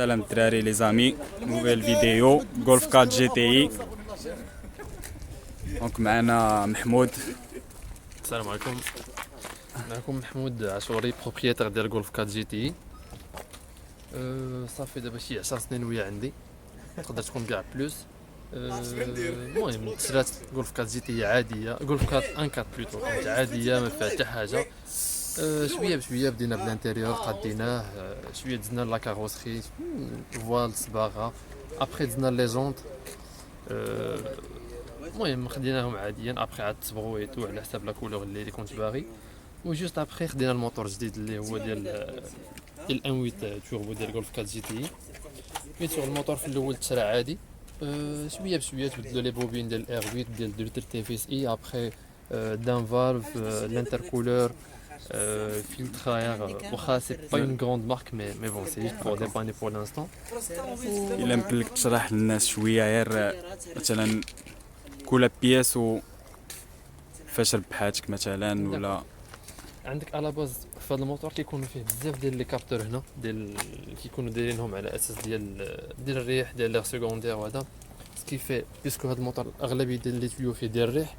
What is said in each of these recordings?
سلام الدراري لي زامي نوفيل فيديو غولف 4 جي تي اي. دونك معنا محمود. السلام عليكم. معكم محمود عاشوري بروبريتير ديال غولف 4 جي تي. صافي دابا شي 10 سنين ويا عندي، تقدر تكون كاع بلوس. المهم تشرات غولف 4 جي تي عاديه، غولف 4 ان 4 بلوتو كانت عاديه ما فيها حتى حاجه. شويه بشويه بدينا بالانتيريور قديناه، شويه دزنا لا كاروسري فوال صباغه، ابخي دزنا لي جونط. المهم خديناهم عاديا، ابخي عاد تصبغوا ايتو على حساب لا كولور اللي كنت باغي. وجوست ابخي خدينا الموتور جديد اللي هو ديال 1.8 توربو ديال غولف 4 جي تي. بيان سور الموتور في الاول تشرى عادي، شويه بشويه تبدلوا لي بوبين ديال ار 8 ديال 2 تي اس اي، ابخي دان فالف، الانتركولور، فلتر. واخا سي با اون غروند مارك مي بون سي جوست بور ديباني بور لانستون. الا يمكن لك تشرح للناس شويه غير مثلا كل بياس و فاش ربحاتك مثلا ولا عندك على باز في هذا الموتور كيكونوا فيه بزاف ديال لي كابتور هنا ديال كيكونوا دايرينهم على اساس ديال الريح ديال ليغ سكوندير. وهذا سكيفي بيسكو هذا الموتور اغلبيه ديال لي تيو فيه ديال الريح،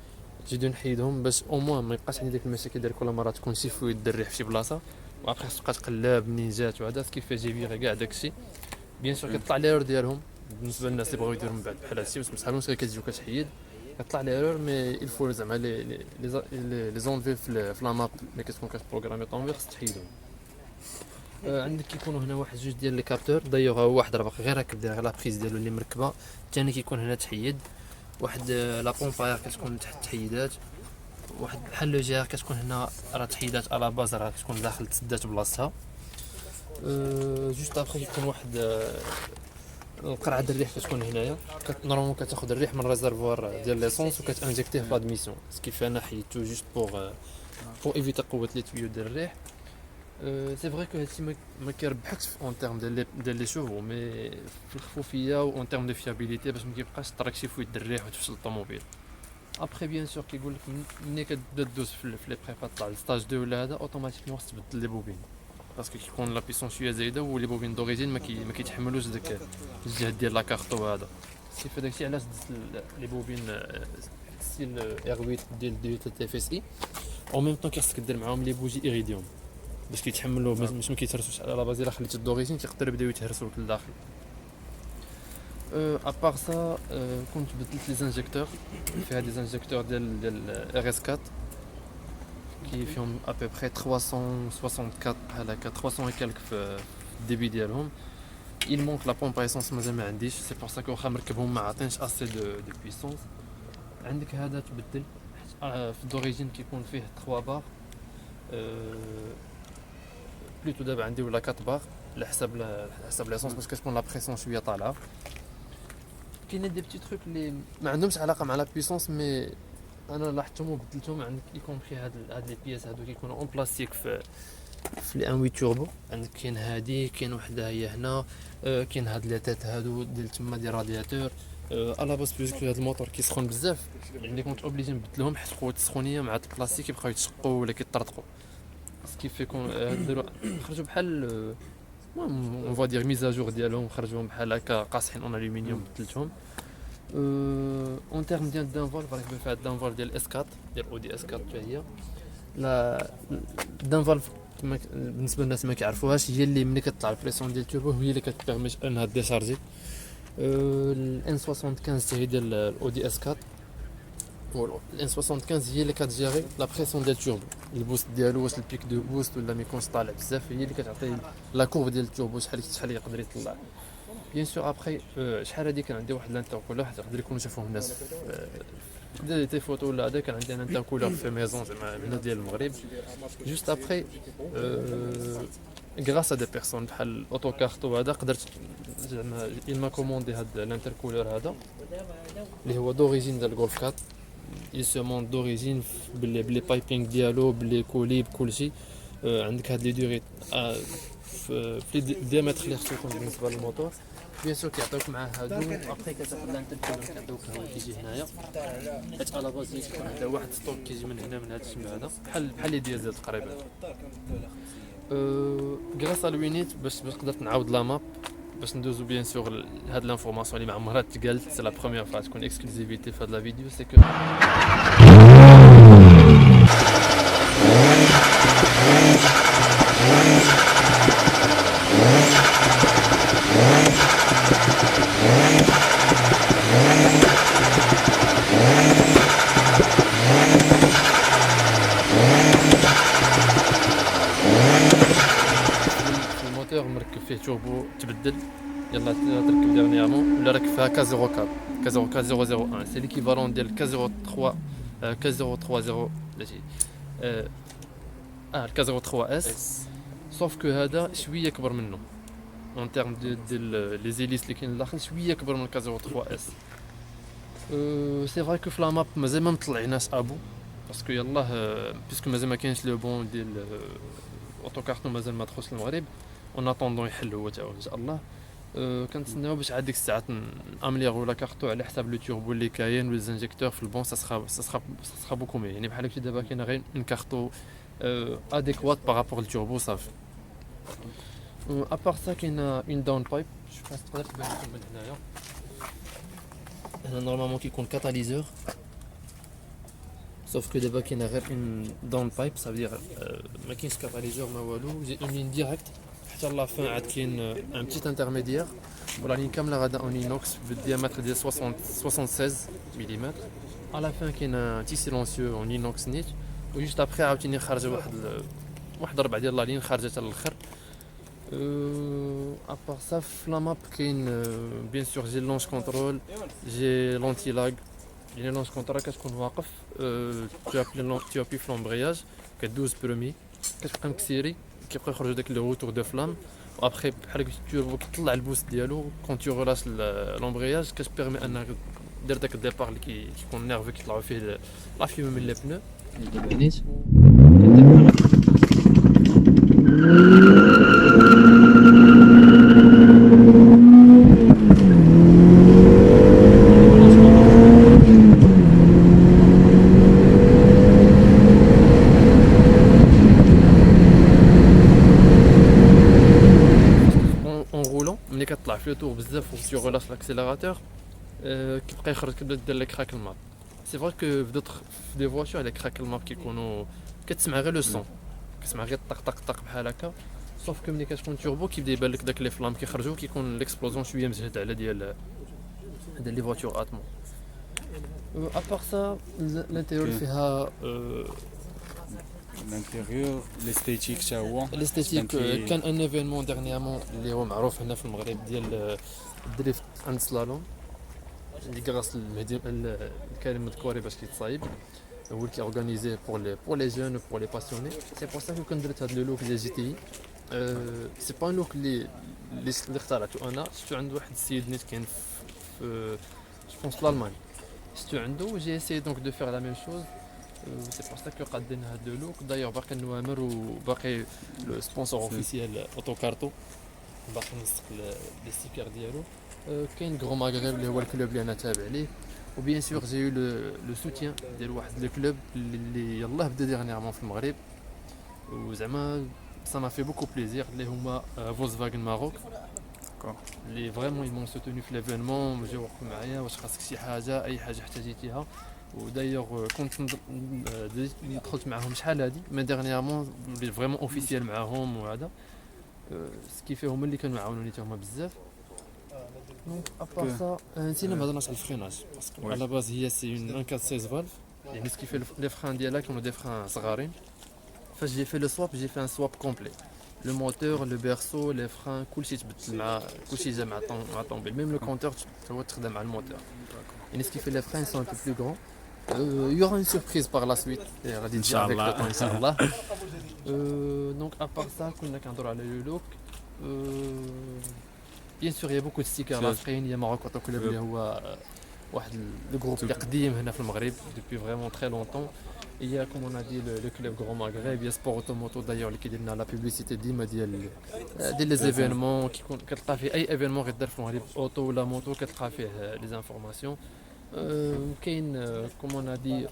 جيدو نحيدهم باش او موان ما يبقاش عندي ديك المشاكل ديال كل مره تكون شي فويد ديال الريح في شي بلاصه وابخي خاصك تبقى تقلب منين جات. وهذا سكيفي جيفيري كاع داكشي. بيان سور كيطلع ليرور ديالهم بالنسبه للناس اللي بغاو يديروا من بعد بحال هادشي، بس مسحالهمش غير كتجيو كتحيد كطلع ليرور. مي الفو زعما لي زونفي في لا ماب ملي كتكون كتبروغرامي طوموبيل خصك تحيدهم. عندك كيكونوا هنا واحد جوج ديال لي كابتور، دايوغ هو واحد راه باقي غير راكب داير لا بريز ديالو اللي مركبه. الثاني كيكون هنا تحيد، واحد لا بومباير كتكون تحت تحيدات، واحد بحال لو جير كتكون هنا راه تحيدات على باز راه كتكون داخل تسدات بلاصتها. جوست ابخي كيكون واحد القرعه ديال الريح كتكون هنايا، نورمالمون كتاخذ الريح من الريزرفوار ديال ليسونس وكتانجكتيه في لادميسيون. سكيفي انا حيدتو جوست بور ايفيتا قوه لي تيو ديال الريح. سي فري كو هادشي ما كيربحكش اون تيرم ديال لي شوفو، مي في الخفوفيه و اون تيرم دو فيابيليتي باش ما كيبقاش طريق شي فويت ديال الريح وتفشل الطوموبيل. ابخي بيان سور كيقول لك ملي كتبدا دوز في لي بريبا طلع للستاج 2 ولا هذا اوتوماتيكمون خصك تبدل لي بوبين، باسكو كيكون لا بيسون شويه زايده ولي بوبين دوريجين ما كيتحملوش داك الجهد ديال لا كارطو. هذا كيف داكشي علاش دزت لي بوبين ستيل ار 8 ديال 2 تي اف اس اي. او ميم طون خصك دير معاهم لي بوجي ايريديوم باش كيتحملوا باش ما كيتهرسوش على لا باز. الا خليت الدوريجين تقدر يبداو يتهرسوا لك لداخل. ابار سا كنت بدلت لي زانجيكتور، فيها دي زانجيكتور ديال ار اس 4 qui font à peu près 364 بحال هكا 300 وكالك في الديبي ديالهم. il manque la pompe à essence مازال ما عنديش، سي بور سا كو واخا مركبهم ما عاطينش اسي دو بويسونس. عندك هذا تبدل في دوريجين كيكون فيه 3 بار، بلوتو دابا عندي ولا 4 بار على حسب ليسونس باش كتكون لا بريسيون شويه طالعه. كاينين دي بتي تروك اللي ما عندهمش علاقه مع لا بويسونس مي انا لاحظتهم وبدلتهم. عندك يكونبري هاد لي بياس هادو كيكونوا اون بلاستيك في لي 1.8 توربو. عندك كاين هادي، كاين وحده هي هنا، كاين هاد لي تيت هادو ديال تما ديال رادياتور. الا باس بيسكو هاد الموتور كيسخن بزاف يعني كنت اوبليجي نبدلهم حيت قوه السخونيه مع البلاستيك يبقاو يتشقوا ولا كيطرطقوا. سكيف يكون داروا خرجوا بحال اون فوا دير ميزاجور ديالهم، خرجوهم بحال هكا قاصحين اون الومنيوم بدلتهم. اون تيرم ديال دان فالف راكبه فيها دان فالف ديال اس 4 ديال او دي اس 4 حتى هي. لا دان فالف بالنسبه للناس ما كيعرفوهاش هي اللي ملي كتطلع البريسيون ديال التوربو هي اللي كتبيرميت انها ديشارجي. الان 75 هي ديال الاو دي اس 4 الان 75 هي اللي كتجيري لا بريسيون ديال التوربو، البوست ديالو واش البيك دو بوست ولا ما يكونش طالع بزاف، هي اللي كتعطي لا كورب ديال التوربو شحال يقدر يطلع. بيان سور ابخي شحال هادي كان عندي واحد لانتركولور حتى يقدر يكونوا شافوه الناس في دي فوتو ولا هذا. كان عندي انا لانتركولور في ميزون زعما هنا ديال المغرب. جوست ابخي غراس ا دي بيرسون بحال اوتو كارتو هذا قدرت زعما il m'a commandé هاد لانتركولور هذا اللي هو دوريجين ديال غولف 4. il se monte d'origine بلي بايبينغ ديالو بلي كولي بكلشي. عندك هاد لي دوري في الديامتر اللي خصو يكون بالنسبه للموتور. بيان سور كيعطيوك معاه هادو ابخي كتاخذ لانتركولور كيعطيوك هو كيجي هنايا حيت على باز كيكون عندها واحد ستوك كيجي من هنا من هاد الشمع هذا بحال لي ديازل تقريبا. غراس الوينيت باش تقدر نعاود لا ماب باش ندوزو بيان سور هاد لانفورماسيون اللي ما عمرها تقالت، سي لا بروميير فوا تكون اكسكلوزيفيتي في هاد لا فيديو، سي كو الموتور مركب فيه توربو تبدل، يلا تركب ديرنيامون ولا راكب فيها K04 K04001، سي ليكيفالون ديال K03 K030 بلاتي K03 اس، سوف كو هذا شويه كبر منه اون تيرم ديال لي زيليس اللي كاين لداخل، شويه كبر من K03 اس. سي فري كو في لا ماب مازال ما مطلعناش ابو، باسكو يلاه بيسكو مازال ما كاينش لو بون ديال اوتو كارتون، مازال ما دخلش للمغرب، اون اتوندون يحل هو تا ان شاء الله. كنتسناو باش عاد ديك الساعات امليغو لا كارتو على حساب لو توربو اللي كاين وليزانجيكتور في البون، سا سخا بوكو مي، يعني بحال هكا دابا كاين غير ان كارتو اديكوات بارابور للتوربو صافي. ابار سا كاين اون داون بايب، جو باس تقدر تبان لكم من هنايا، هنا نورمالمون كيكون كاتاليزور، سوف كو دابا كاين غير اون داون بايب، صافي ما كاينش كاتاليزور ما والو، جي اون لين ديريكت حتى لا فان عاد كاين ان بتيت انترميديير، ولا لين كامله غادا اون اينوكس بالديامتر ديال 76 ملم. على فان كاين ان تي سيلونسيو اون اينوكس نيت، وجوست ابخي عاوتاني خارجه واحد ربع ديال لا لين خارجه حتى للاخر. ابار سا في لا ماب كاين بيان سور جي لونش كونترول، جي لونتي لاغ، يعني لونش كونترول كتكون واقف، تو ابي في لومبرياج كدوز برومي، كتبقى مكسيري كيبقى يخرج داك لو روتور دو فلام، وابخي بحال هكا التوربو كيطلع البوست ديالو كون تو رولاش لومبرياج، كتبيرمي انك دير داك الديبار اللي كيكون نيرفو كيطلعوا فيه لا فيوم من لي بنو. نيت ملي كطلع في لو تور بزاف و سيغ رولاش لاكسيليراتور، كيبقى يخرج كيبدا دير لك كراك الماب. سي فري كو في دوطخ في دي فواتور لي كراك الماب كيكونوا كتسمع غير لو سون، كتسمع غير طق طق طق بحال هكا، سوف كو ملي كتكون توربو كيبدا يبان لك داك لي فلام كيخرجوا، كيكون ليكسبلوزيون شويه مزهد على ديال لي فواتور اتمون. ابار سا الانتيريور فيها الانتيريور ليستيتيك حتى هو الاستيتيك. كان ان ايفينمون ديرنيامون اللي هو معروف هنا في المغرب ديال الدريفت اند سلالوم اللي كراس المهدي الكريم مذكوري باش كيتصايب، هو اللي كيورغانيزيه بور لي جون و بور لي باسيوني. سي بور سا كو كندرت هاد لو لوك ديال جي تي، سي با لوك اللي اخترعته انا، شفتو عند واحد السيد نيت كاين في جو بونس في الالمان، شفتو عنده جي اسيي دونك دو فيغ لا ميم شوز. سي بور سا كو قادين هاد لو لوك، دايوغ باقي نوامر وباقي لو سبونسور اوفيسيال اوتو كارتو، باقي نسق لي ستيكر ديالو. كاين غرو ماغريب اللي هو الكلوب اللي انا تابع ليه، وبيان سور جي لو سوتيان ديال واحد لو كلوب اللي يلاه بدا ديرنيامون في المغرب، وزعما سا ما في بوكو بليزير، اللي هما فولكسفاغن ماروك، اللي فريمون يمون سوتوني في ليفينمون، جاو وقفوا معايا واش خاصك شي حاجه، اي حاجه احتاجيتيها. ودايوغ كنت دخلت معاهم شحال هادي مي ديرنيامون وليت فريمون اوفيسيال معاهم، وهذا سكيفي هما اللي كانوا معاونوني حتى هما بزاف. دونك ابار سا نسينا ما هضرناش على الفريناج، باسكو على باز هي سي اون 416 فالف، يعني سكيفي لي فران ديالها كانوا دي فران صغارين. فاش جي في لو سواب جي في ان سواب كومبلي، لو موتور لو بيرسو لي فران كلشي تبدل مع كلشي جا مع طوموبيل، ميم لو كونتور هو تخدم مع الموتور. يعني سكيفي لي فران سون ان بو بلو غران. Il y aura une surprise par la suite, Inch'Allah. Donc à part ça, كنا كنهضروا على لو لوك. Bien sûr, il y a beaucoup de stickers لاصقين. Il y a Maroc Auto Club اللي هو واحد لو جروب اللي قديم هنا في المغرب depuis vraiment très longtemps. Il y a comme on a dit le club Grand Maghreb, il y a Sport Automoto d'ailleurs اللي كيدير لنا لا بوبليسيتي ديما ديال لي زيفينمون، كيكون كتلقى فيه اي ايفينمون غيدار في المغرب اوتو ولا موتو، كتلقى فيه لي زانفورماسيون. كاين كومون دي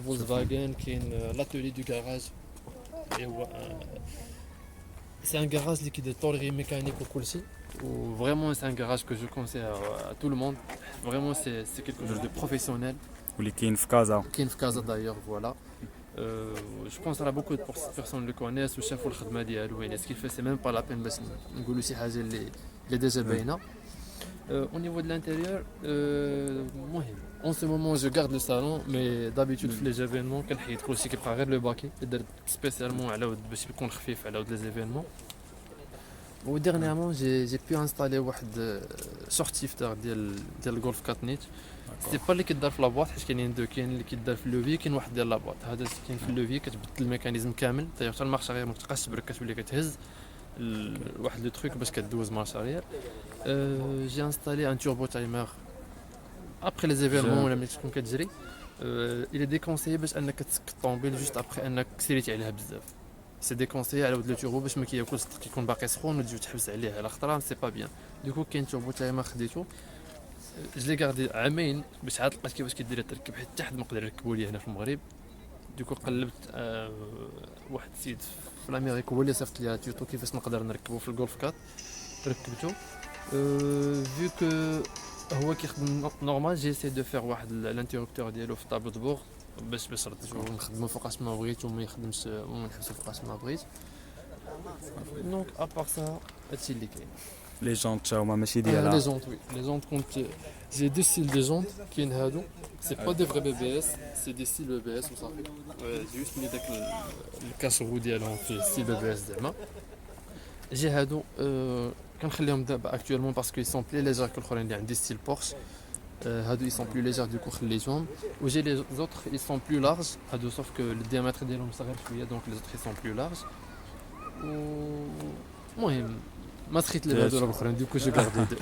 فولكسفاغن، كاين لاتولي دو كاراج اللي هو C'est un garage qui est toléré mécanique ou quoi. Ou vraiment c'est un garage que je conseille à tout le monde. Vraiment c'est quelque chose de professionnel. واللي كاين في كازا. Qui est Casa d'ailleurs, voilà. Je pense à beaucoup de personnes le connaissent ou chef le khadma ديالو يعني ce qu'il fait c'est même pas la peine باش نقولوا شي حاجه اللي déjà باينه. Au niveau de l'intérieur, مهم. En ce moment je garde le salon mais d'habitude في les événements كنحيد كلشي كيبقى غير لو باكي درت spécialement على ود باش يكون خفيف على ود les événements. و dernièrement j'ai pu installer واحد شورتيفتر ديال الجولف 4 نيت. سي با اللي كيدار في لابواط حيت كاينين دو، كاين اللي كيدار في اللوفي كاين واحد ديال لابواط. هذا كاين في اللوفي كتبدل الميكانيزم كامل دايوغ حتى المارشارير ما كتبقاش تبرك كتولي كتهز واحد لو تروك باش كدوز مارشارير. جي انستالي ان توربو تايمر ابري لي زيفيرمون ولا ملي تكون كتجري. الى ديكونسيي باش انك تسكت الطوموبيل جوست ابري انك سيريتي عليها بزاف. سي ديكونسيي على ود لو توربو باش ما كياكلش كيكون باقي سخون وتجي تحبس عليه على خطره سي با بيان. دوكو كاين توربو تايمر خديتو جلي غاردي عامين باش عاد لقيت كيفاش كيدير التركيب حتى حد ما قدر يركبوا لي هنا في المغرب. دوكو قلبت واحد السيد في الامريك هو اللي صيفط لي توتو كيفاش نقدر نركبو في الجولف 4 ركبته. فيو كو هو كيخدم نورمال جي سي دو فير واحد الانتيربتور ديالو في طابلو دبور باش نخدمو فوقاش ما بغيت وما يخدمش وما نحبسو فوقاش ما بغيت. دونك ابار سا هادشي اللي كاين. لي جونط تا هما ماشي Les ديالها. jantes, oui. Les jantes, j'ai deux styles de jantes qui sont hado. C'est pas des vrais BBS, c'est des styles BBS ou ça. Juste mis avec le casse-roue ديالهم في style BBS زعما. J'ai hado كنخليهم دابا actuellement parce qu'ils sont plus légers que الاخرين اللي عندي style Porsche. هادو ils sont plus légers du coup خليتهم. و j'ai les autres ils sont plus larges. هادو sauf que le diamètre ديالهم صغير شويه donc les autres ils sont plus larges. المهم ما سخيت لي هادو الاخرين دوكو جو غاردي دو.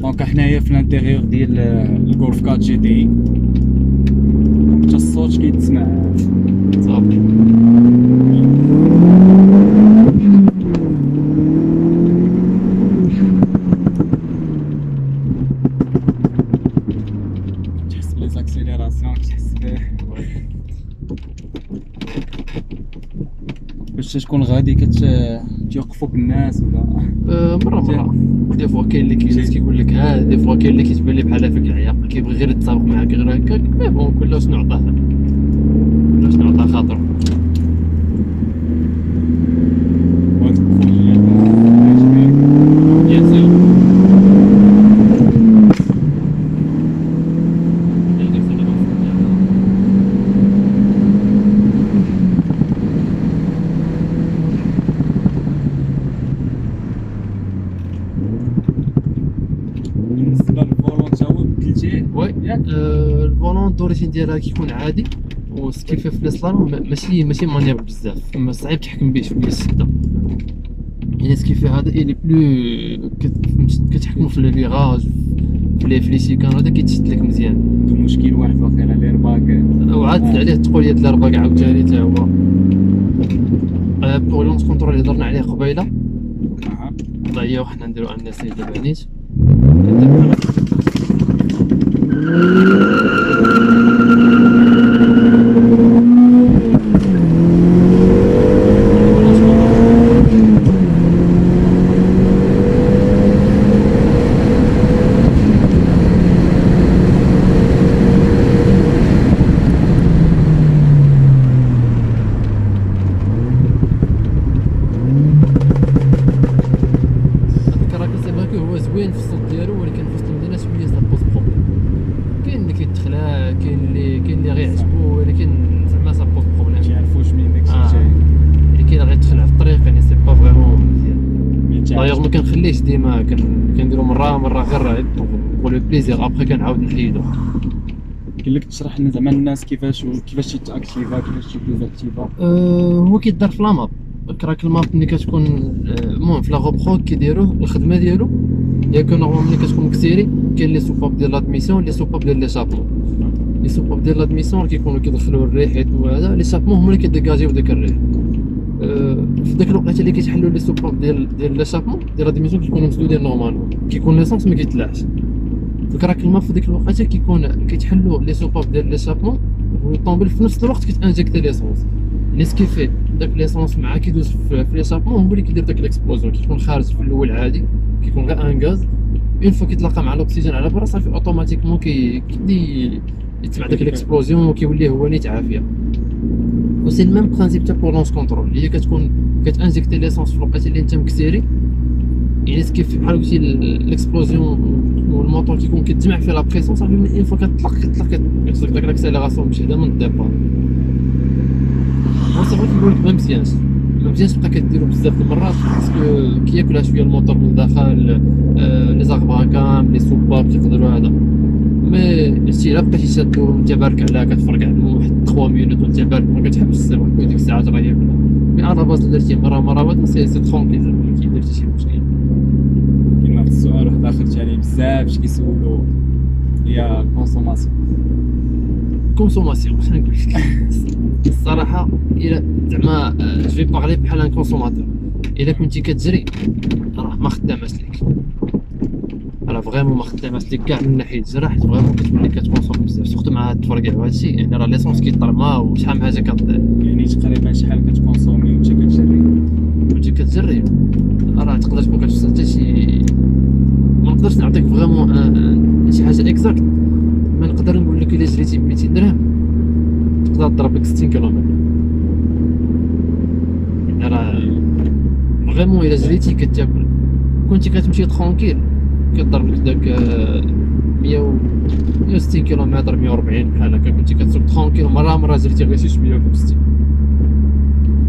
دونك حنايا في الانتيريور ديال الجولف 4 جي دي. حتى الصوت كيتسمع صافي. تحس بلي زاكسيليراسيون تحس به باش تكون غادي كتوقفوك الناس ولا مره دي فوا كاين اللي كيقول لك دي فوا كاين اللي كيتبان لي بحال فيك العياق كيبغي غير يتسابق معاك غير هكاك مي بون كلش نعطاه خاطر. بيان سور بالنسبه للفولون تا هو بدلتيه وي الفولون دوريجين ديالها كيكون عادي وكيف في السلالوم ماشي مانيابل بزاف اما صعيب تحكم به شويه الشده. يعني سكيفي هذا اللي بلو كتحكمو في الفيراج في لي شيكان هذا كيتشد لك مزيان. عنده مشكل واحد واخيرا ليرباك وعاد عليه التقوليه ديال الرباك عاوتاني حتى هو بوغ لونس كونترول اللي هضرنا عليه قبيله ضيع وحنا نديرو ان سي دابا نيت غيعجبو ولكن زعما سا بوز بروبليم. تعرفوش منين داكشي آه. جاي. اللي كاين غير تدخل على الطريق يعني سي با فريمون مزيان. ما دايوغ ما تعرفش. كنخليش ديما كنديرو مره غير بور لو بليزير ابخي كنعاود نحيدو. قال لك تشرح لنا زعما الناس كيفاش تاكتيفا كيفاش تديزاكتيفا. هو كيدار في لاماب. راك الماب ملي كتكون المهم في لا غوبرو كيديروه الخدمه ديالو ياك نورمال ملي كتكون مكسيري كاين لي سوباب ديال لادميسيون لي سوباب ديال ليشابمون. لي سوباب ديال لادميسيون كيكونوا كيدخلوا الريح وهذا لي شابمون هما اللي كيديكاجيو داك الريح. في داك الوقت اللي كيتحلوا لي سوباب ديال ليشابمون ديال لادميسيون كيكونوا مسدودين نورمالمون كيكون ليسونس ما كيتلاعش. راك الماب في ديك الوقت كيكون كيتحلوا لي سوباب ديال ليشابمون ويطومبل في نفس الوقت كتانجكتي ليسونس. لي سكيفي داك ليسونس مع كيدوز في ليشابمون هو اللي كيدير داك الاكسبلوزيون كيكون خارج في الاول عادي كيكون غير ان غاز اون فوا كيتلاقى مع الاكسجين على برا صافي اوتوماتيكمون كيبدا يتبع داك الاكسبلوزيون وكيولي هو نيت عافيه. و سي الميم برينسيپ تاع بور لونس كونترول هي كتكون كتانجكتي ليسونس في الوقت اللي انت مكسيري يعني سكيف بحال قلتي الاكسبلوزيون والموتور كيكون كيتجمع فيه لا بريسيون صافي من اون فوا كتطلق كتصيب داك الاكسيليراسيون بشده من الديبار. هو صافي كنقول لك ما مزيانش تبقى كديرو بزاف د المرات باسكو كياكلها شويه الموتور من الداخل لي زاغباكام لي سوباب كيقدروا هذا مي شتي الا بقيتي شادو انت بارك عليها كتفرق عنده واحد 3 مينوت وانت بارك ما كتحبش السير ديك الساعات راه ياكلها مي على باز درتي مره واحد سي ترونكيل زعما ما كيدير حتى شي مشكل. كاين واحد السؤال واحد اخر تاني بزاف اش كيسولوا هي كونسوماسيون شنو نقول لك الصراحه الا زعما جو بارلي بحال ان كونسوماتور الا كنتي كتجري راه ما خداماش ليك راه فريمون ما خداماش ليك كاع من ناحيه الجرا حيت فريمون كتولي كتكونسوم بزاف سورتو مع هاد التفرقع وهادشي يعني راه ليسونس كيطرما وشحال من حاجه يعني تقريبا شحال كتكونسومي وانت كتجري وانت كتجري راه تقدر تكون كتوصل حتى شي ما نقدرش نعطيك فريمون شي حاجه اكزاكت ما نقدر نقول لك الا جريتي ب 200 درهم تقدر تضرب لك 60 كيلومتر يعني راه فريمون الا جريتي كتاكل كنتي كتمشي ترونكيل كضرب لك داك 160 كيلومتر 140 بحال هكا كنتي كتسوق ترونكيل مره جريتي غير شي شويه ب 60.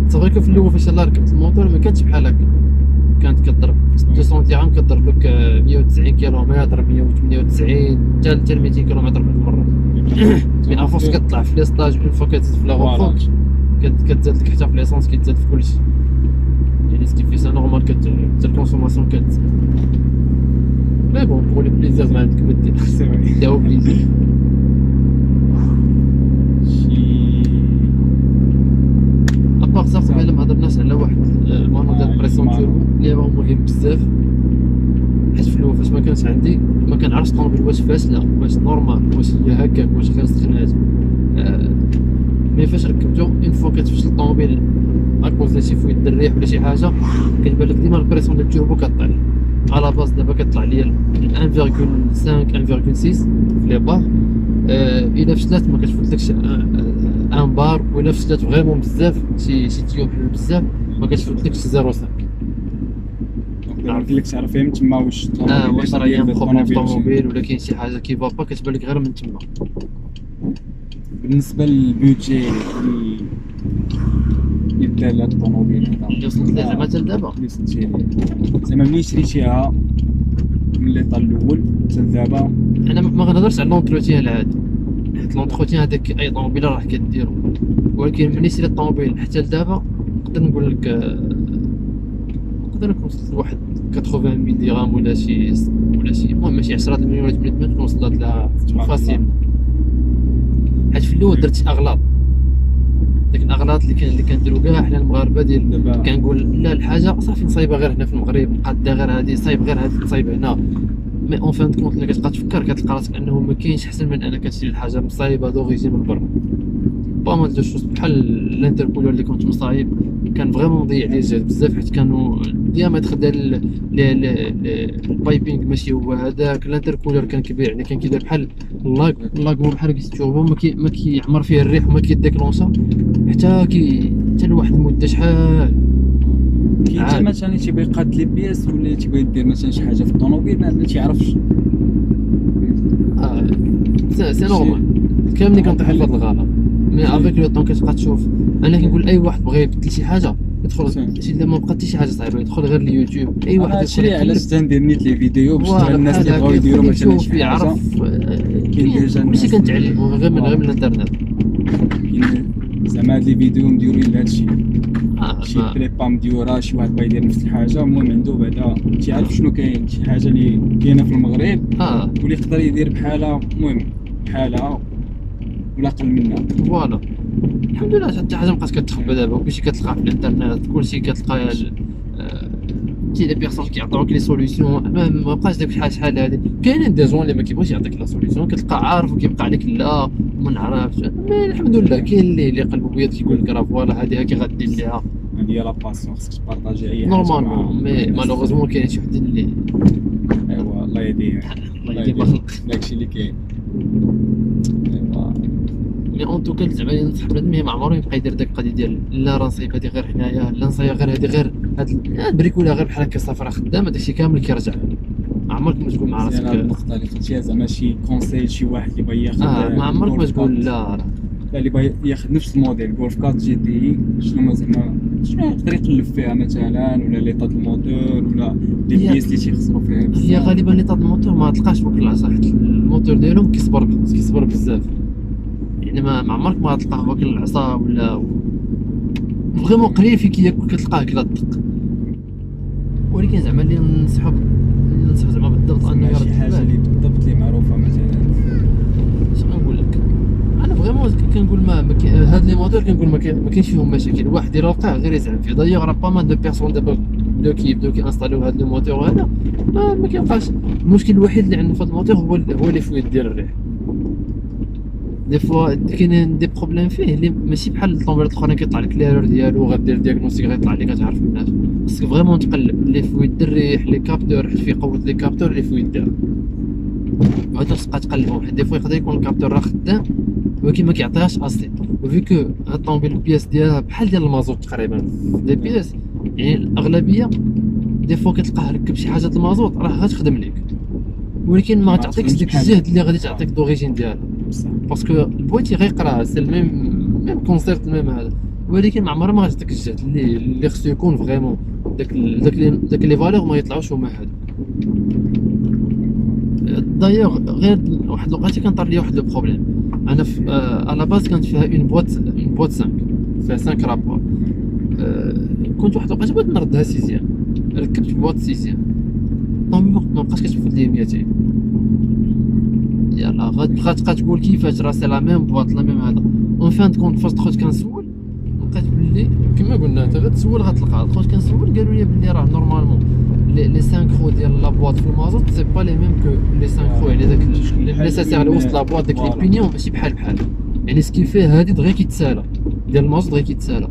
صافي في الاول فاش يلاه ركبت الموتور ما كانتش بحال هكا كانت كضرب 200 درهم كضرب لك 190 كيلومتر 198 حتى 200 كيلومتر بعض المرات مي افورس كطلع في لي ستاج اون فوا كتزيد في لا غوبرو كتزاد لك حتى في ليسونس كيتزاد في كلشي يعني سكي في سا نورمال حتى الكونسوماسيون كتزاد مي بون بور لي بليزير ما عندك ما دير سي فري داو بليزير. شي ابار سا قبيله ما هضرناش على واحد المانو ديال بريسيون توربو اللي هو مهم بزاف حيت في الاول فاش ما كانش عندي ما كنعرفش الطوموبيل واش فاشله واش نورمال واش هي هكاك واش غير سخنات مي فاش ركبتو اون فوا كتفشل الطوموبيل اكوز ديال شي فويت د الريح ولا شي حاجه كتبان لك ديما البريسيون ديال التوربو كطيح على باز دابا كطلع ليا 1.5 1.6 في لي بار الا فشلات ما كتفوتلكش ان بار ولا فشلات فريمون بزاف شي تيوب بزاف ما كتفوتلكش 0.5. قلت لك تعرف فين تما واش واش راه هي بروبليم في الطوموبيل ولا كاين شي حاجه كي فابا كتبان لك غير من تما. بالنسبه للبيدجي يبدا لهاد الطوموبيل هذا اللي وصلت ليه زعما حتى دابا اللي وصلتي ليه زعما ملي شريتيها من ليطا الاول حتى دابا انا ما غنهضرش على لونتروتيان العادي حيت لونتروتيان هذاك اي طوموبيل راه كديرو ولكن ملي شريت الطوموبيل حتى لدابا نقدر نقول لك نقدر نكون وصلت لواحد 80000 درهم ولا شي المهم ماشي 10 مليون ولا 8 مليون تكون وصلت لها فاسيل حيت في الاول درت اغلاط داك الاغلاط اللي كنديرو كاع حنا المغاربه ديال كنقول لا الحاجه صافي نصايبها غير هنا في المغرب قاده غير هذه صايب غير هذه تصايب هنا مي اون فان كونت اللي كتبقى تفكر كتلقى راسك انه ما كاينش احسن من انك تشري الحاجه مصايبه دوريجين من برا با مال دو شوز بحال الانتركولور اللي كنت مصايب كان فريمون مضيع لي الجهد بزاف حيت كانوا الديامتر ديال البايبينغ ماشي هو هذاك الانتركولور كان كبير يعني كان كيدير بحال اللاك هو بحال كيستوربو ما كيعمر فيه الريح وما كيديكلونشا حتى لواحد المده شحال كاين مثلا تيبغي يقاد لي بياس ولا تيبغي يدير مثلا شي حاجه في الطوموبيل ما تيعرفش سي نورمال كاملين كنطيحوا في هذا الغلط. مي افيك لو طون كتبقى تشوف. انا كنقول اي واحد بغى يبدل شي حاجه يدخل شي ما بقات حتى شي حاجه صعيبه، يدخل غير اليوتيوب اي واحد هادشي يدخل علاش تندير نيت لي فيديو باش ترى الناس اللي بغاو يديروا مثلا يشوف شي حاجه. يعرف كاين ديجا كلشي الناس كنتعلمو غير من الانترنت. كاين زعما هاد لي فيديو مديورين لهادشي، شي ما- بريبا مديوره، شي واحد بغا يدير نفس الحاجه، المهم عنده بعدا تيعرف شنو كاين، شي حاجه اللي كاينه في المغرب واللي يقدر يدير بحالها، المهم بحالها ولا اقل منها. فوالا الحمد لله حتى حاجه مابقاش كتخبى دابا، كلشي كتلقاه في الانترنت، كلشي كتلقى كاين دي بيرسون كيعطيوك لي سوليسيون. ما بقاش داك شحال هادي كاينين دي جون اللي ما كيبغيش يعطيك لا سوليسيون، كتلقى عارف وكيبقى عليك لا ما نعرفش. مي الحمد لله كاين اللي قلبو بيض كيقول لك راه فوالا هادي هاكي غدير ليها هادي هي لا باسيون، خصك تبارطاجي اي حاجه نورمالمون. مي مالوغوزمون كاين شي وحدين اللي ايوا الله يهديه، الله يدير بالك. داكشي اللي كاين. ايوا مي اون توكا زعما ننصح بنادم ما عمرو يبقى يدير داك القضيه ديال لا راه نصايب هادي غير هنايا، لا نصايب غير هادي غير هاد البريكولا غير بحال هكا صافي راه خدامه، داكشي كامل كيرجع. ما عمرك ما تقول مع مزيان هاد راسك النقطه اللي قلتيها، زعما شي كونساي شي واحد اللي بغا ياخذ ما عمرك ما تقول لا راه لا اللي بغا ياخذ نفس الموديل جولف 4 جي تي، شنو ما زعما شنو يقدر يقلب فيها مثلا، ولا ليطا د الموتور، ولا لي هي- بيس اللي تيخسروا فيها هي بزاف. غالبا لي طاد الموتور ما تلقاش فوق العصا، حيت الموتور ديالهم كيصبر بزاف، يعني ما عمرك ما تلقاه فوق العصا ولا فريمون قليل فين كتلقاه كلا الدق. ولكن زعما اللي ننصحو زعما بالضبط انه زعما يرد شي حاجه اللي بالضبط اللي معروفه مثلا. شنو نقول لك، انا فريمون كنقول هاد لي موتور كنقول ما كاينش فيهم مشاكل، واحد الا لقاه غير يزعم فيه. دايوغ راه با مال دو بيرسون دابا بداو كيانستاليو هاد لو موتور هذا، ما كيبقاش. المشكل الوحيد اللي عندنا في هاد الموتور هو اللي فويت ديال الريح. دي فوا كاينين دي بروبليم فيه اللي ماشي بحال الطوموبيلات الاخرين كيطلع لك ليرور ديالو غدير دياغنوستيك غيطلع لك كتعرف مناش. خصك فريمون تقلب لي فويت ديال الريح، لي كابتور حيت فيه قوه لي كابتور لي فويت ديالو، وهذا تبقى تقلبهم. حيت دي فوا يقدر يكون الكابتور راه خدام ولكن ما كيعطيهاش اسي، وفيكو هاد الطوموبيل البياس ديالها بحال ديال المازوت تقريبا دي بياس، يعني الاغلبيه دي فوا كتلقاه ركب شي حاجه المازوت راه غتخدم لك، ولكن ما غتعطيكش ديك الجهد اللي غادي تعطيك دوريجين ديالها، باسكو البويتي غيقرا سي الميم كونسيبت الميم هذا، ولكن ما عمرها ما غتعطيك الجهد اللي خصو يكون فريمون داك لي فالور ما يطلعوش هما هادو. دايوغ غير واحد الوقيته كان طار لي واحد لو بروبليم. انا في على باز كانت فيها اون بوات 5 فيها 5 رابور. كنت واحد الوقيته بغيت نردها سيزيام، ركبت بوات سيزيام ما بقاش كتفوت لي 200. يلا غتبقى تقول كيفاش راه سي لا ميم بواط لا ميم هذا. اون فان كونت فاش دخلت كنسول لقيت بلي كما قلنا انت غتسول غتلقى. دخلت كنسول قالوا لي بلي راه نورمالمون لي سانكرو ديال لا بواط في المازوت سي با لي ميم كو لي سانكرو، يعني داك نيسيسير اللي وسط لا بواط داك لي بينيون ماشي بحال يعني سكيفيه هادي دغيا كيتسالى ديال المازوت دغيا كيتسالى.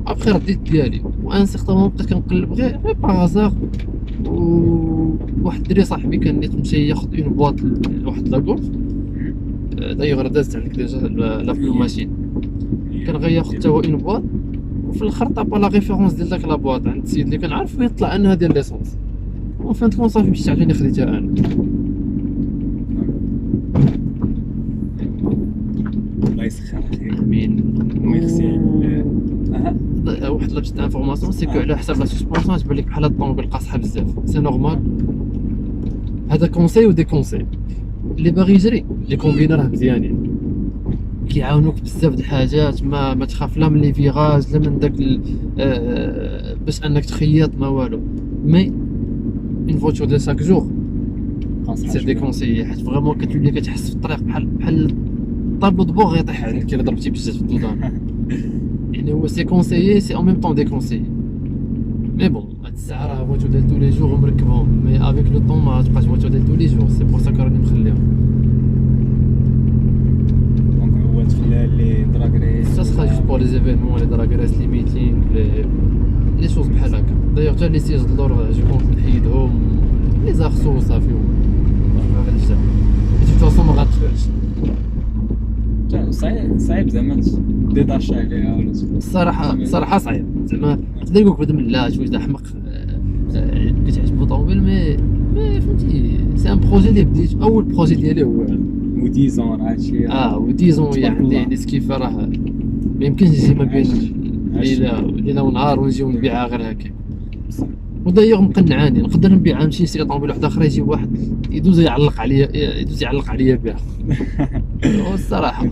ابخي رديت ديالي وان سيغتان مون بقيت كنقلب غير باغازار، واحد الدري صاحبي كان نيت مشى ياخذ اون بواط لواحد لاكولف. دايوغ دازت عليك ديجا لا فلو ماشين، كان غياخذ حتى هو اون بواط، وفي الاخر طابا لا ريفيرونس ديال داك لابواط عند السيد اللي كنعرف ويطلع انها ديال ليسونس. وفين تكون صافي مشيت عاوتاني خديتها انا. الله يسخر عليك. امين. ميرسي. واحد لا بيست انفورماسيون سي كو على حساب لا سسبونسيون تبان لك بحال هاد الطوموبيل قاصحه بزاف، سي نورمال. هذا كونساي ودي كونساي اللي باغي يجري لي كومبينا راه مزيانين كيعاونوك بزاف د الحاجات. ما تخاف لا من لي فيراج لا من داك باش انك تخيط ما والو. مي اون فوتور دو ساك جور سي دي كونساي، حيت فريمون كتولي كتحس في الطريق بحال طابلو دبور غيطيح عندك الا ضربتي بزاف في الدودان. يعني هو سي كونسايي سي اون ميم طون دي كونسايي. مي بون هاد الساعه راه فوتور ديال تو لي جور ومركبهم، مي افيك لو طون ما تبقاش فوتور ديال تو لي جور، سي بور سا كو راني مخليهم. دونك هو تخلى لي دراغ ريس سا سخا جوست بور لي زيفينمون لي دراغ ريس لي ميتينغ لي شوز بحال هكا. دايوغ حتى لي سيج دلور جو كونت نحيدهم لي زارسو صافي هذا الجزء دو فاصون ما غاتخرجش. صعيب زعما ديتاشي عليها ولا الصراحه صعيب زعما نقدر نقولك بدا من لا واش دا حمق كتعجبو طوموبيل مي فهمتي سي ان بروجي اللي بديت اول بروجي ديالي هو وديزون راه هادشي وديزون تبارك الله. يعني سكيفه راه ما يمكنش يجي ما بين عاش. ليله ونهار ونجيو نبيعها غير هكا. ودايوغ مقنعاني نقدر نبيعها نمشي نشري طوموبيل واحده اخرى يجي واحد يدوز يعلق عليا بها. والصراحه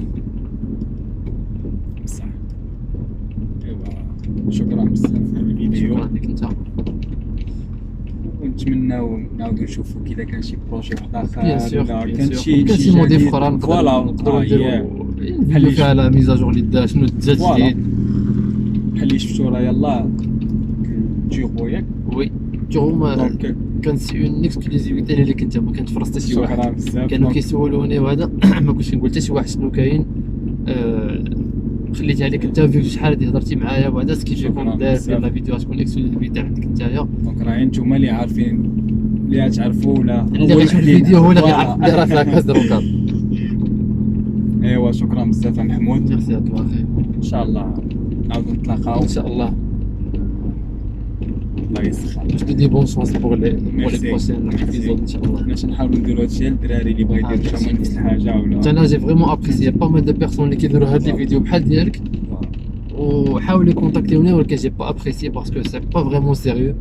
بصح ايوا شكرا بزاف على الفيديو، شكرا لك انت. ونتمناو نعاودو نشوفو كي كان شي بروجي واحد بيان اخر سور ولا بيان كان سور. شي كان شي موديف اخرى فوالا نقدروا نديرو بحال فيديو فيها لا ميزاجور اللي دا شنو تزاد فوالا. جديد. اللي شفتو راه يلاه تيغو ياك وي جو دونك كان سي اون اكسكلوزيفيتي اللي كنت ما كنت فرصت شي واحد. شكرا بزاف. كانوا كيسولوني وهذا ما كنتش نقول حتى شي واحد شنو كاين. خليتها لك انت فيديو شحال هادي هضرتي معايا وهذا سكي يكون داير بزاف. لا فيديو غتكون اكسكلوزيفيتي عندك نتايا. دونك راه نتوما اللي عارفين اللي غتعرفوا ولا اللي غيشوف الفيديو هو اللي غيعرف اللي راه في لاكاس دروكا. ايوا شكرا بزاف محمود، ميرسي الله خير. ان شاء الله نعاودو نتلاقاو ان شاء الله. الله يسخر. جو دي بون شونس بور لي ميرسي. بروشين ايبيزود ان شاء الله. باش نحاولوا نديرو هادشي للدراري اللي بغا يدير ميرسي. شي نفس الحاجه ولا انا جي فريمون ابريسيي با مال دو بيرسون اللي كيديروا هاد لي فيديو بحال ديالك وحاولوا يكونتاكتيوني، ولكن جي با ابريسيي باسكو سي با فريمون سيريو.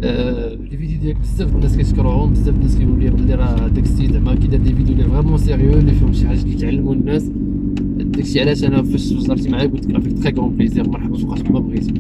لي فيديو ديالك بزاف الناس كيشكروهم، بزاف الناس كيقولوا لي بلي راه داك السيد زعما كيدير دي فيديو اللي فريمون سيريو اللي فيهم شي حاجه كيتعلموا الناس. داكشي علاش انا فاش هضرتي معايا قلت لك راه فيك تري كرون بليزير، مرحبا فوقاش ما بغيتي.